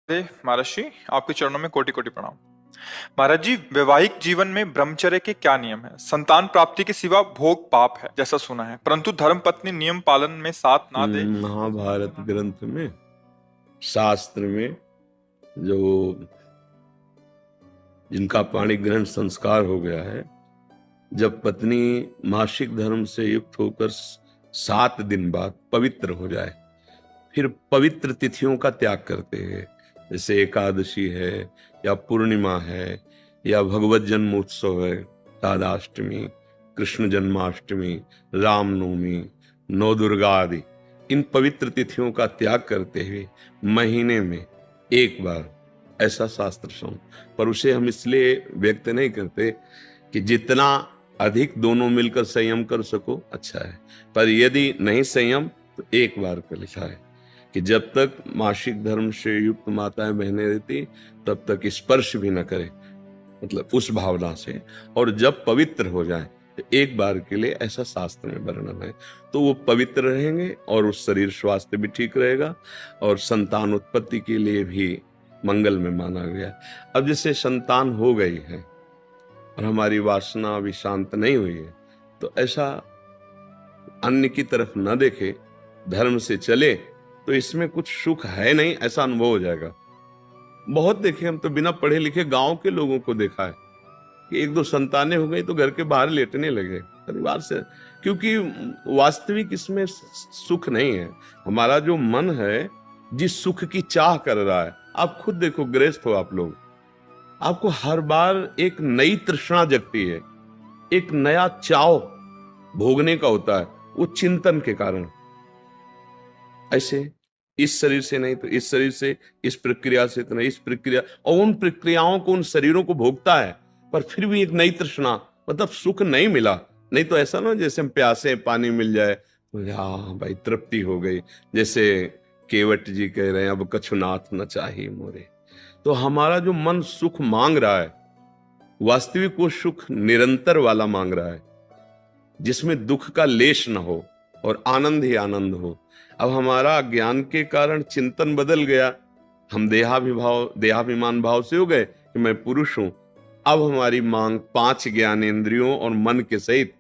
महाराज जी, आपके चरणों में कोटि कोटि प्रणाम। महाराज जी, वैवाहिक जीवन में ब्रह्मचर्य के क्या नियम है? संतान प्राप्ति के सिवा भोग पाप है जैसा सुना है, परंतु धर्म पत्नी नियम पालन में साथ ना दे। महाभारत ग्रंथ में, शास्त्र में, जो जिनका पाणी ग्रहण संस्कार हो गया है, जब पत्नी मासिक धर्म से युक्त होकर 7 दिन बाद पवित्र हो जाए, फिर पवित्र तिथियों का त्याग करते हैं, जैसे एकादशी है या पूर्णिमा है या भगवत जन्मोत्सव है, राधाष्टमी, कृष्ण जन्माष्टमी, रामनवमी, नौ दुर्गा आदि, इन पवित्र तिथियों का त्याग करते हुए महीने में एक बार, ऐसा शास्त्र सम। पर उसे हम इसलिए व्यक्त नहीं करते कि जितना अधिक दोनों मिलकर संयम कर सको अच्छा है, पर यदि नहीं संयम तो एक बार का लिखा है कि जब तक मासिक धर्म से युक्त माताएं बहनें रहती तब तक स्पर्श भी न करे, मतलब उस भावना से, और जब पवित्र हो जाए तो एक बार के लिए, ऐसा शास्त्र में वर्णन है, तो वो पवित्र रहेंगे और उस शरीर स्वास्थ्य भी ठीक रहेगा और संतान उत्पत्ति के लिए भी मंगल में माना गया। अब जैसे संतान हो गई है और हमारी वासना अभी शांत नहीं हुई है, तो ऐसा अन्य की तरफ न देखे, धर्म से चले, तो इसमें कुछ सुख है नहीं ऐसा अनुभव हो जाएगा। बहुत देखे, हम तो बिना पढ़े लिखे गांव के लोगों को देखा है कि 1-2 संतानें हो गई तो घर के बाहर लेटने लगे परिवार से, क्योंकि वास्तविक इसमें सुख नहीं है। हमारा जो मन है जिस सुख की चाह कर रहा है, आप खुद देखो, गृहस्थ हो आप लोग, आपको हर बार एक नई तृष्णा जगती है, एक नया चाव भोगने का होता है, वो चिंतन के कारण। ऐसे इस शरीर से नहीं तो इस शरीर से, इस प्रक्रिया से तो नहीं इस प्रक्रिया, और उन प्रक्रियाओं को, उन शरीरों को भोगता है, पर फिर भी एक नई तृष्णा, मतलब सुख नहीं मिला। नहीं तो ऐसा ना जैसे हम प्यासे, पानी मिल जाए तो हाँ भाई तृप्ति हो गई, जैसे केवट जी कह रहे हैं, अब कछुनाथ न चाहिए मोरे। तो हमारा जो मन सुख मांग रहा है, वास्तविक वो सुख निरंतर वाला मांग रहा है, जिसमें दुख का लेश न हो और आनंद ही आनंद हो। अब हमारा ज्ञान के कारण चिंतन बदल गया, हम देहाभिमान भाव से हो गए कि मैं पुरुष हूं। अब हमारी मांग 5 ज्ञानेंद्रियों और मन के सहित,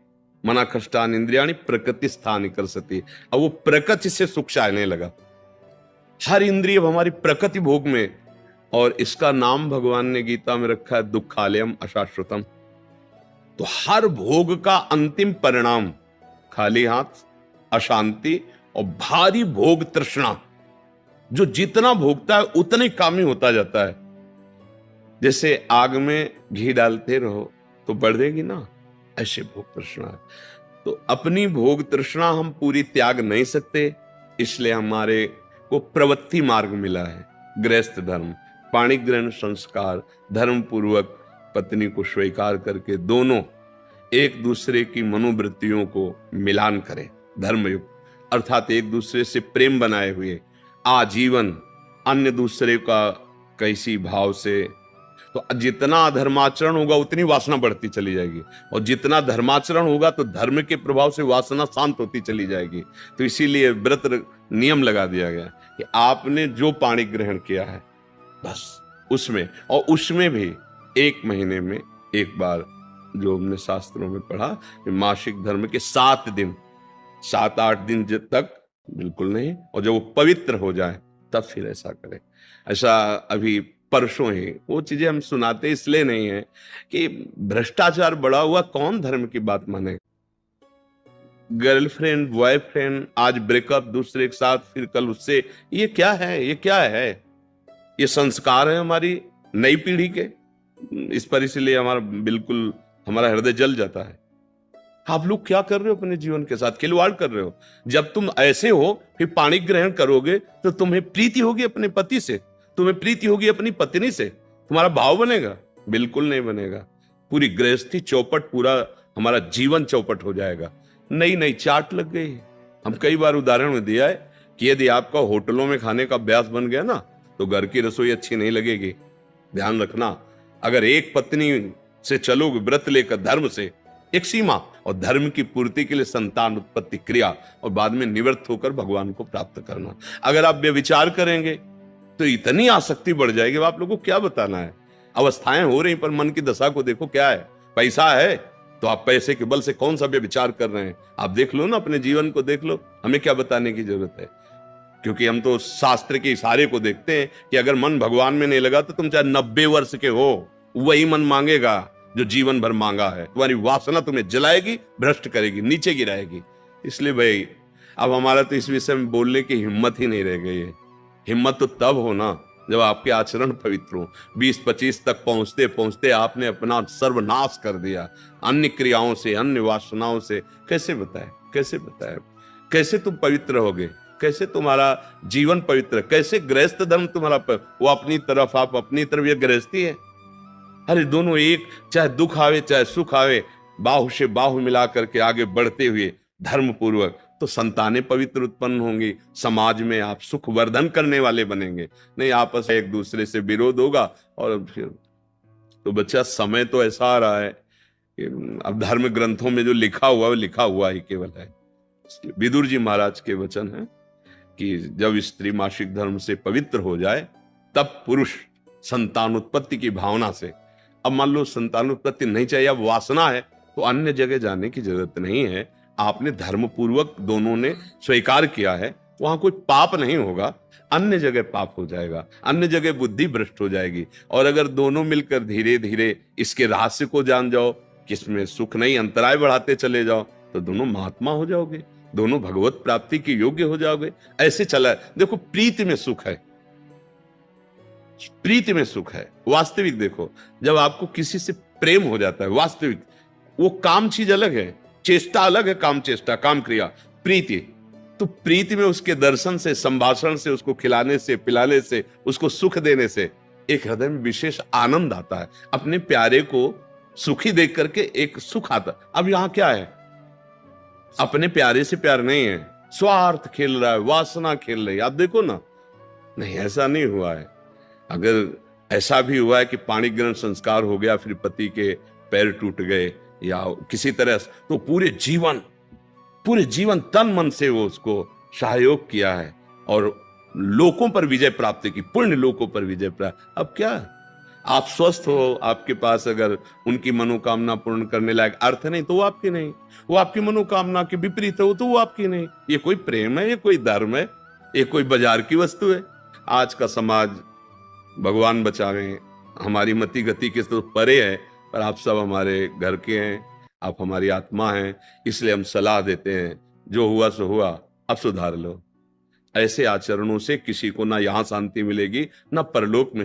मना कष्टान इंद्रियाणि प्रकृति स्थान कर सती, अब वो प्रकृति से सुख चाहने लगा। हर इंद्रिय हमारी प्रकृति भोग में, और इसका नाम भगवान ने गीता में रखा है दुखालयम अशाश्वतम। तो हर भोग का अंतिम परिणाम खाली हाथ, अशांति और भारी भोग तृष्णा। जो जितना भोगता है उतने कामी होता जाता है। जैसे आग में घी डालते रहो तो बढ़ेगी ना, ऐसे भोग तृष्णा है। तो अपनी भोग तृष्णा हम पूरी त्याग नहीं सकते, इसलिए हमारे को प्रवृत्ति मार्ग मिला है, गृहस्थ धर्म, पाणी ग्रहण संस्कार, धर्म पूर्वक पत्नी को स्वीकार करके दोनों एक दूसरे की मनोवृत्तियों को मिलान करें, धर्मयुक्त, अर्थात एक दूसरे से प्रेम बनाए हुए आजीवन, अन्य दूसरे का कैसी भाव से। तो जितना धर्माचरण होगा उतनी वासना बढ़ती चली जाएगी, और जितना धर्माचरण होगा तो धर्म के प्रभाव से वासना शांत होती चली जाएगी। तो इसीलिए व्रत नियम लगा दिया गया कि आपने जो पाणी ग्रहण किया है बस उसमें, और उसमें भी 1 महीने में एक बार, जो हमने शास्त्रों में पढ़ा कि मासिक धर्म के 7 दिन, 7-8 दिन तक बिल्कुल नहीं, और जब वो पवित्र हो जाए तब फिर ऐसा करें। ऐसा अभी परसों ही वो चीजें हम सुनाते इसलिए नहीं है कि भ्रष्टाचार बढ़ा हुआ, कौन धर्म की बात माने। गर्लफ्रेंड बॉयफ्रेंड, आज ब्रेकअप दूसरे के साथ, फिर कल उससे, ये क्या है, ये क्या है? ये संस्कार है हमारी नई पीढ़ी के। इस पर इसलिए बिल्कुल हमारा हृदय जल जाता है। आप लोग क्या कर रहे हो अपने जीवन के साथ? खिलवाड़ कर रहे हो। जब तुम ऐसे हो फिर पाणी ग्रहण करोगे तो तुम्हें प्रीति होगी अपने पति से, तुम्हें प्रीति होगी अपनी पत्नी से, तुम्हारा भाव बनेगा? बिल्कुल नहीं बनेगा। पूरी गृहस्थी चौपट, पूरा हमारा जीवन चौपट हो जाएगा। नई नई चाट लग गई। हम कई बार उदाहरण में दिया है कि यदि आपका होटलों में खाने का अभ्यास बन गया ना, तो घर की रसोई अच्छी नहीं लगेगी। ध्यान रखना, अगर एक पत्नी से चलोगे व्रत लेकर धर्म से, एक सीमा, और धर्म की पूर्ति के लिए संतान उत्पत्ति क्रिया, और बाद में निवृत्त होकर भगवान को प्राप्त करना। अगर आप व्यभिचार करेंगे तो इतनी आसक्ति बढ़ जाएगी, अब आप लोगों को क्या बताना है। अवस्थाएं हो रही, पर मन की दशा को देखो क्या है। पैसा है तो आप पैसे के बल से कौन सा व्यभिचार कर रहे हैं, आप देख लो ना, अपने जीवन को देख लो, हमें क्या बताने की जरूरत है। क्योंकि हम तो शास्त्र के इशारे को देखते हैं कि अगर मन भगवान में नहीं लगा तो तुम चाहे 90 वर्ष के हो, वही मन मांगेगा जो जीवन भर मांगा है। तुम्हारी वासना तुम्हें जलाएगी, भ्रष्ट करेगी, नीचे गिराएगी। इसलिए भाई अब हमारा तो इस विषय में बोलने की हिम्मत ही नहीं रह गई है। हिम्मत तो तब हो ना जब आपके आचरण पवित्र हो। 20-25 तक पहुंचते पहुंचते आपने अपना सर्वनाश कर दिया अन्य क्रियाओं से, अन्य वासनाओं से। कैसे बताए, कैसे बताए, कैसे तुम पवित्र होगे, कैसे तुम्हारा जीवन पवित्र, कैसे गृहस्थ धर्म तुम्हारा वो अपनी तरफ, आप अपनी तरफ, ये गृहस्थी है। अरे दोनों एक, चाहे दुख आवे चाहे सुख आवे, बाहु से बाहु मिला करके आगे बढ़ते हुए धर्म पूर्वक, तो संतानें पवित्र उत्पन्न होंगी, समाज में आप सुख वर्धन करने वाले बनेंगे। नहीं आपस में एक दूसरे से विरोध होगा और फिर तो बच्चा समय तो ऐसा आ रहा है कि अब धर्म ग्रंथों में जो लिखा हुआ है वो लिखा हुआ ही केवल है। विदुर जी महाराज के वचन है कि जब स्त्री मासिक धर्म से पवित्र हो जाए तब पुरुष संतानोत्पत्ति की भावना से, अब मान लो संतानोत्पत्ति नहीं चाहिए, अब वासना है, तो अन्य जगह जाने की जरूरत नहीं है। आपने धर्म पूर्वक दोनों ने स्वीकार किया है, वहां कोई पाप नहीं होगा। अन्य जगह पाप हो जाएगा, अन्य जगह बुद्धि भ्रष्ट हो जाएगी। और अगर दोनों मिलकर धीरे धीरे इसके रहस्य को जान जाओ, किसमें सुख नहीं, अंतराय बढ़ाते चले जाओ, तो दोनों महात्मा हो जाओगे, दोनों भगवत प्राप्ति के योग्य हो जाओगे। ऐसे चला है। देखो प्रीति में सुख है, प्रीति में सुख है। वास्तविक देखो, जब आपको किसी से प्रेम हो जाता है वास्तविक, वो काम चीज अलग है, चेष्टा अलग है, काम चेष्टा, काम क्रिया, प्रीति। तो प्रीति में उसके दर्शन से, संभाषण से, उसको खिलाने से, पिलाने से, उसको सुख देने से एक हृदय में विशेष आनंद आता है। अपने प्यारे को सुखी देख करके एक सुख आता। अब यहां क्या है, अपने प्यारे से प्यार नहीं है, स्वार्थ खेल रहा है, वासना खेल रही है। आप देखो ना, नहीं ऐसा नहीं हुआ है। अगर ऐसा भी हुआ है कि पाणी ग्रहण संस्कार हो गया, फिर पति के पैर टूट गए या किसी तरह, तो पूरे जीवन तन मन से वो उसको सहयोग किया है और लोकों पर विजय प्राप्त की, पुण्य लोकों पर विजय प्राप्त। अब क्या आप स्वस्थ हो, आपके पास अगर उनकी मनोकामना पूर्ण करने लायक अर्थ नहीं तो वो आपकी नहीं, वो आपकी मनोकामना के विपरीत हो तो वो आपकी नहीं। ये कोई प्रेम है, ये कोई धर्म है, ये कोई बाजार की वस्तु है। आज का समाज भगवान बचावे, हमारी मति गति के तो परे है, पर आप सब हमारे घर के हैं, आप हमारी आत्मा हैं, इसलिए हम सलाह देते हैं, जो हुआ सो हुआ, अब सुधार लो। ऐसे आचरणों से किसी को ना यहाँ शांति मिलेगी, ना परलोक में